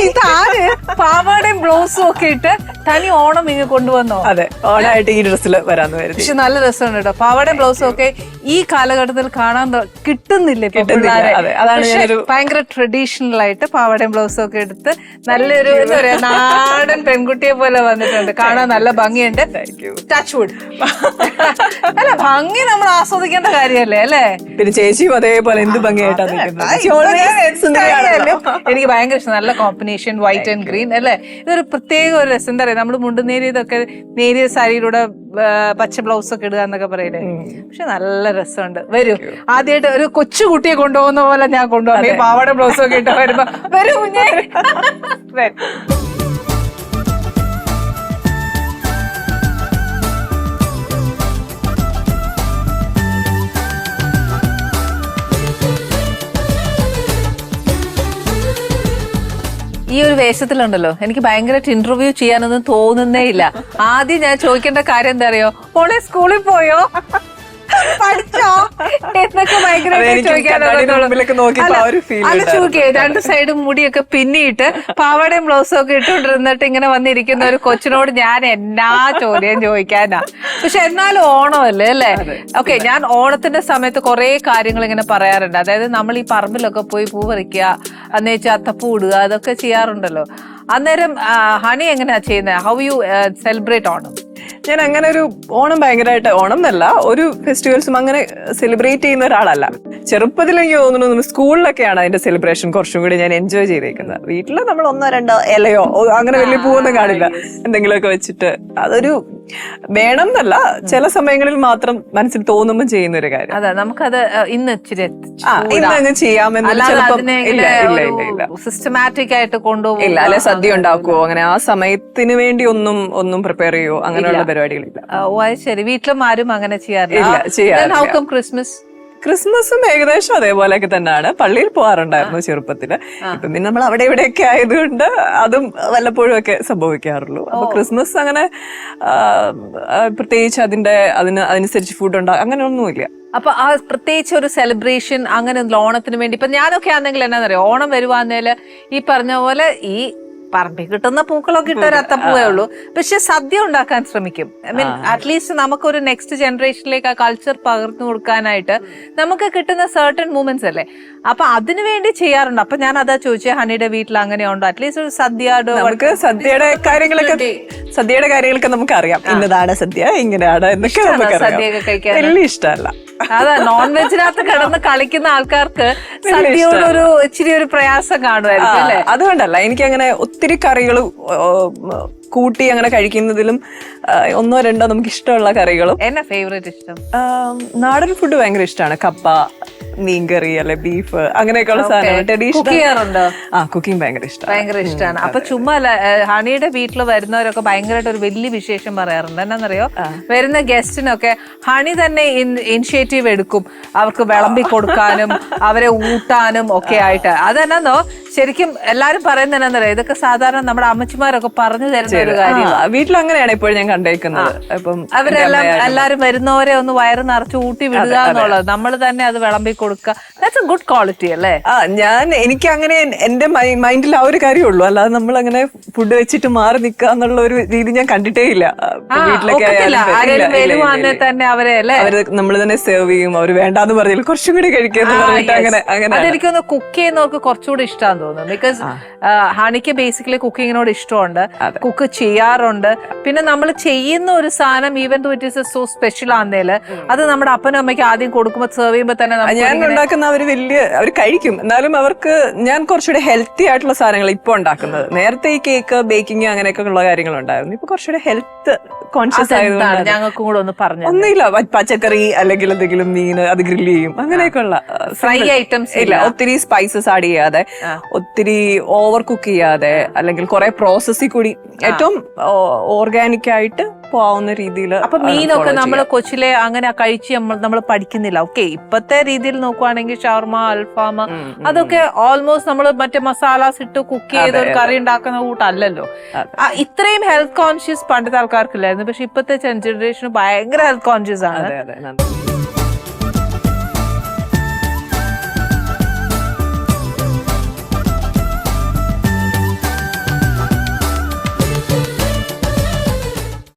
ഇതാര് പാവാടയും ബ്ലൗസും ഒക്കെ ഇട്ട് തനി ഓണം ഇങ്ങ് കൊണ്ടുവന്നോ? അതെ, ഓണായിട്ട് ഈ ഡ്രസ്സിൽ വരാന്ന് വരുന്നത്. പക്ഷെ നല്ല രസമുണ്ട് കേട്ടോ. പാവാടയും ബ്ലൗസും ഒക്കെ ഈ കാലഘട്ടത്തിൽ കാണാൻ കിട്ടുന്നില്ല. ഭയങ്കര ട്രഡീഷണൽ ആയിട്ട് പാവാടയും ബ്ലൗസും ഒക്കെ എടുത്ത് നല്ലൊരു എന്താ പറയാ നാടൻ പെൺകുട്ടിയെ പോലെ വന്നിട്ടുണ്ട്. കാണാൻ നല്ല ഭംഗിയുണ്ട്. Touch wood. അല്ല, ഭംഗി നമ്മൾ ആസ്വദിക്കേണ്ട കാര്യമല്ലേ അല്ലേ? പിന്നെ ചേച്ചിയും അതേപോലെ എന്ത് ഭംഗിയായിട്ടാണ് എനിക്ക് ഭയങ്കര ഇഷ്ടം. നല്ല കോമ്പിനേഷൻ, വൈറ്റ് ആൻഡ് ഗ്രീൻ അല്ലേ? ഇതൊരു പ്രത്യേക ഒരു രസം. എന്താ പറയാ, നമ്മള് മുണ്ട് നേരിയതൊക്കെ നേരിയ സാരിയിലൂടെ പച്ച ബ്ലൗസ് ഒക്കെ ഇടുക എന്നൊക്കെ പറയില്ലേ? പക്ഷെ നല്ല രസമുണ്ട്. വരൂ, ആദ്യമായിട്ട് ഒരു കൊച്ചു കുട്ടിയെ കൊണ്ടുപോകുന്ന പോലെ ഞാൻ കൊണ്ടുപോകും. പാവാട ബ്ലൗസും ഒക്കെ ഇട്ട് വരുമ്പോ വരൂ കുഞ്ഞേ. ഈ ഒരു വേഷത്തിലുണ്ടല്ലോ, എനിക്ക് ഭയങ്കരമായിട്ട് ഇന്റർവ്യൂ ചെയ്യാനൊന്നും തോന്നുന്നേ ഇല്ല. ആദ്യം ഞാൻ ചോദിക്കേണ്ട കാര്യം എന്താ അറിയോ? മോളെ സ്കൂളിൽ പോയോ, പഠിച്ചോ എന്നൊക്കെ ഭയങ്കരമായിട്ട് ചോദിക്കേ. രണ്ട് സൈഡും മുടിയൊക്കെ പിന്നിയിട്ട് പാവാടയും ബ്ലൗസും ഒക്കെ ഇട്ടുകൊണ്ടിരുന്നിട്ട് ഇങ്ങനെ വന്നിരിക്കുന്ന ഒരു കൊച്ചിനോട് ഞാൻ എന്നാ ചോദ്യം ചോദിക്കാനാ? പക്ഷെ എന്നാലും ഓണമല്ലേ അല്ലേ? ഓക്കെ, ഞാൻ ഓണത്തിന്റെ സമയത്ത് കുറെ കാര്യങ്ങൾ ഇങ്ങനെ പറയാറുണ്ട്. അതായത് നമ്മൾ ഈ പറമ്പിലൊക്കെ പോയി പൂ പറിക്കുക, അന്നേച്ച് അത്തപ്പൂ ഇടുക, അതൊക്കെ ചെയ്യാറുണ്ടല്ലോ. അന്നേരം ഹണി എങ്ങനെയാ ചെയ്യുന്നത്? How you celebrate Onam? ഞാൻ അങ്ങനെ ഒരു ഓണം ഭയങ്കരമായിട്ട്, ഓണം എന്നല്ല ഒരു ഫെസ്റ്റിവൽസും അങ്ങനെ സെലിബ്രേറ്റ് ചെയ്യുന്ന ഒരാളല്ല. ചെറുപ്പത്തിൽ എനിക്ക് തോന്നുന്നു സ്കൂളിലൊക്കെയാണ് അതിന്റെ സെലിബ്രേഷൻ കുറച്ചും കൂടി ഞാൻ എൻജോയ് ചെയ്തേക്കുന്നത്. വീട്ടില് നമ്മൾ 1-2 ഇലയോ അങ്ങനെ വലിയ പൂവൊന്നും കാണില്ല, എന്തെങ്കിലുമൊക്കെ വെച്ചിട്ട്. അതൊരു വേണം എന്നല്ല, ചില സമയങ്ങളിൽ മാത്രം മനസ്സിൽ തോന്നുമ്പോൾ ചെയ്യുന്ന ഒരു കാര്യം. അതെ, നമുക്കത് ഇന്ന് ഇന്ന് ചെയ്യാമെന്ന് സിസ്റ്റമാറ്റിക് ആയിട്ട് കൊണ്ടുപോകില്ല. അല്ലെ സദ്യ ഉണ്ടാക്കുവോ, അങ്ങനെ ആ സമയത്തിന് വേണ്ടി ഒന്നും പ്രിപ്പയർ ചെയ്യുവോ, അങ്ങനെയുള്ള പരിപാടികളില്ല. ഓ, അത് ശരി. വീട്ടിലും ആരും അങ്ങനെ ചെയ്യാറില്ല. ക്രിസ്മസും ഏകദേശം അതേപോലെയൊക്കെ തന്നെയാണ്. പള്ളിയിൽ പോകാറുണ്ടായിരുന്നു ചെറുപ്പത്തില്. ഇപ്പം പിന്നെ നമ്മൾ അവിടെ ഇവിടെയൊക്കെ ആയതുകൊണ്ട് അതും വല്ലപ്പോഴും ഒക്കെ സംഭവിക്കാറുള്ളൂ. അപ്പൊ ക്രിസ്മസ് അങ്ങനെ പ്രത്യേകിച്ച് അതിനനുസരിച്ച് ഫുഡ് ഉണ്ടാകും അങ്ങനെ ഒന്നുമില്ല. അപ്പൊ ആ പ്രത്യേകിച്ച് ഒരു സെലിബ്രേഷൻ അങ്ങനെ ഓണത്തിന് വേണ്ടി ഇപ്പൊ ഞാനൊക്കെ ആണെങ്കിൽ എന്നാന്നറിയോ, ഓണം വരുവാന്നേല് ഈ പറഞ്ഞ പോലെ ഈ പറമ്പിൽ കിട്ടുന്ന പൂക്കളൊക്കെ ഇട്ട ഒരു അത്തപ്പൂവേ ഉള്ളൂ. പക്ഷെ സദ്യ ഉണ്ടാക്കാൻ ശ്രമിക്കും. ഐ മീൻ അറ്റ്ലീസ്റ്റ് നമുക്കൊരു നെക്സ്റ്റ് ജനറേഷനിലേക്ക് ആ കൾച്ചർ പകർന്നു കൊടുക്കാനായിട്ട് നമുക്ക് കിട്ടുന്ന സർട്ടൺ മൂമെന്റ്സ് അല്ലേ, അപ്പൊ അതിനു വേണ്ടി ചെയ്യാറുണ്ട്. അപ്പൊ ഞാൻ അതാ ചോദിച്ചത്, ഹണിയുടെ വീട്ടിൽ അങ്ങനെയുണ്ടോ? അറ്റ്ലീസ്റ്റ് ഒരു സദ്യ, നമുക്ക് സദ്യയുടെ കാര്യങ്ങളൊക്കെ നമുക്ക് അറിയാം. ഇന്നതാണ് സദ്യ, ഇങ്ങനെയാണ് എന്നൊക്കെ സദ്യയൊക്കെ കഴിക്കാൻ വലിയ ഇഷ്ടമല്ല. അതാ, നോൺ വെജിനകത്ത് കിടന്ന് കളിക്കുന്ന ആൾക്കാർക്ക് സദ്യയോടൊരു ഇച്ചിരി ഒരു പ്രയാസം കാണുമായിരിക്കും അല്ലേ? അതുകൊണ്ടല്ല, എനിക്കങ്ങനെ ഒത്തിരി കറികൾ കൂട്ടി അങ്ങനെ കഴിക്കുന്നതിലും 1-2 നമുക്ക് ഇഷ്ടമുള്ള കറികളും. എന്നാ ഫേവറേറ്റ് ഇഷ്ടം? നാടൻ ഫുഡ് ഭയങ്കര ഇഷ്ടമാണ്. കപ്പ, മീൻകറി, അല്ലെ ബീഫ്, അങ്ങനെയൊക്കെയുള്ള സാധനങ്ങൾ. കുക്കിംഗ് ഭയങ്കര ഇഷ്ടമാണ്. അപ്പൊ ചുമ്മാ ഹണിയുടെ വീട്ടിൽ വരുന്നവരൊക്കെ ഭയങ്കരമായിട്ട് ഒരു വലിയ വിശേഷം പറയാറുണ്ട്. എന്നാന്നറിയോ, വരുന്ന ഗസ്റ്റിനൊക്കെ ഹണി തന്നെ ഇനിഷ്യേറ്റീവ് എടുക്കും അവർക്ക് വിളമ്പി കൊടുക്കാനും അവരെ ഊട്ടാനും ഒക്കെ ആയിട്ട്. അതെന്നാന്നോ, ശരിക്കും എല്ലാരും പറയുന്നത് എന്നാന്നറിയോ, ഇതൊക്കെ സാധാരണ നമ്മുടെ അമ്മച്ചിമാരൊക്കെ പറഞ്ഞു തരുന്ന ഒരു കാര്യമാണ്. വീട്ടിൽ അങ്ങനെയാണ് ഇപ്പോഴും ഞാൻ കണ്ടേക്കുന്നത്. അപ്പം അവരെല്ലാം എല്ലാരും വരുന്നവരെ ഒന്ന് വയറ് നിറച്ച് ഊട്ടി വിടുക എന്നുള്ളത്, നമ്മൾ തന്നെ അത് വിളമ്പി കൊടുക്കുക. ദാറ്റ്സ് എ ഗുഡ് ക്വാളിറ്റി അല്ലേ? എനിക്ക് അങ്ങനെ എന്റെ മൈൻഡിൽ ആ ഒരു കാര്യമുള്ളൂ. അല്ലാതെ നമ്മൾ അങ്ങനെ ഫുഡ് വെച്ചിട്ട് മാറി നിൽക്കുക എന്നുള്ള ഒരു രീതി ഞാൻ കണ്ടിട്ടേ ഇല്ല. വീട്ടിലൊക്കെ തന്നെ അവരെ നമ്മൾ തന്നെ സെർവ് ചെയ്യും. അവർ വേണ്ടാന്ന് പറഞ്ഞാൽ കുറച്ചും കൂടി കഴിക്കാന്ന് പറഞ്ഞിട്ട് അങ്ങനെ അതെനിക്കൊന്ന് കുക്ക് ചെയ്യുന്നവർക്ക് കുറച്ചുകൂടി ഇഷ്ടമാണെന്ന് തോന്നുന്നു. ബിക്കോസ് ഹണിക്ക് ബേസിക്കലി കുക്കിങ്ങിനോട് ഇഷ്ടമുണ്ട്, കുക്ക് ചെയ്യാറുണ്ട്. പിന്നെ നമ്മൾ ചെയ്യുന്ന ഒരു സാധനം even though it is so special ആണെന്നേല് അത് നമ്മുടെ അപ്പനും അമ്മയ്ക്ക് ആദ്യം കൊടുക്കുമ്പോൾ സെർവ് ചെയ്യുമ്പോൾ തന്നെ ഞാൻ ഉണ്ടാക്കുന്ന അവർ കഴിക്കും. എന്നാലും അവർക്ക് ഞാൻ കുറച്ചുകൂടെ ഹെൽത്തി ആയിട്ടുള്ള സാധനങ്ങൾ ഇപ്പൊ ഉണ്ടാക്കുന്നത്. നേരത്തെ ഈ കേക്ക്, ബേക്കിംഗ് അങ്ങനെയൊക്കെ ഉള്ള കാര്യങ്ങളുണ്ടായിരുന്നു. ഇപ്പൊ കുറച്ചുകൂടെ ഹെൽത്ത് കോൺഷ്യസ് ആയതുകൊണ്ട് ഞങ്ങൾക്കും കൂടെ ഒന്ന് പറഞ്ഞു ഒന്നുമില്ല, പച്ചക്കറി അല്ലെങ്കിൽ എന്തെങ്കിലും മീൻ അത് ഗ്രില്ല് ചെയ്യും, അങ്ങനെയൊക്കെയുള്ള ഫ്രൈ ഐറ്റംസ് ഇല്ല. ഒത്തിരി സ്പൈസസ് ആഡ് ചെയ്യാതെ, ഒത്തിരി ഓവർ കുക്ക് ചെയ്യാതെ, അല്ലെങ്കിൽ കുറെ പ്രോസസ്സിൽ കൂടി ഏറ്റവും ഓർഗാനിക് ആയിട്ട് പോവുന്ന രീതിയിൽ. അപ്പൊ മീനൊക്കെ നമ്മൾ കൊച്ചിലെ അങ്ങനെ കഴിച്ച് നമ്മൾ പഠിക്കുന്നില്ല. ഓക്കെ, ഇപ്പത്തെ രീതിയിൽ നോക്കുവാണെങ്കിൽ ഷവർമ, അൽഫാം അതൊക്കെ ഓൾമോസ്റ്റ് നമ്മൾ മറ്റേ മസാലാസ് ഇട്ട് കുക്ക് ചെയ്ത് ഒരു കറി ഉണ്ടാക്കുന്ന കൂട്ടല്ലല്ലോ. ഇത്രയും ഹെൽത്ത് കോൺഷ്യസ് പണ്ടത്തെ ആൾക്കാർക്കില്ലായിരുന്നു. പക്ഷെ ഇപ്പത്തെ ജനറേഷൻ ഭയങ്കര ഹെൽത്ത് കോൺഷ്യസ് ആണ്.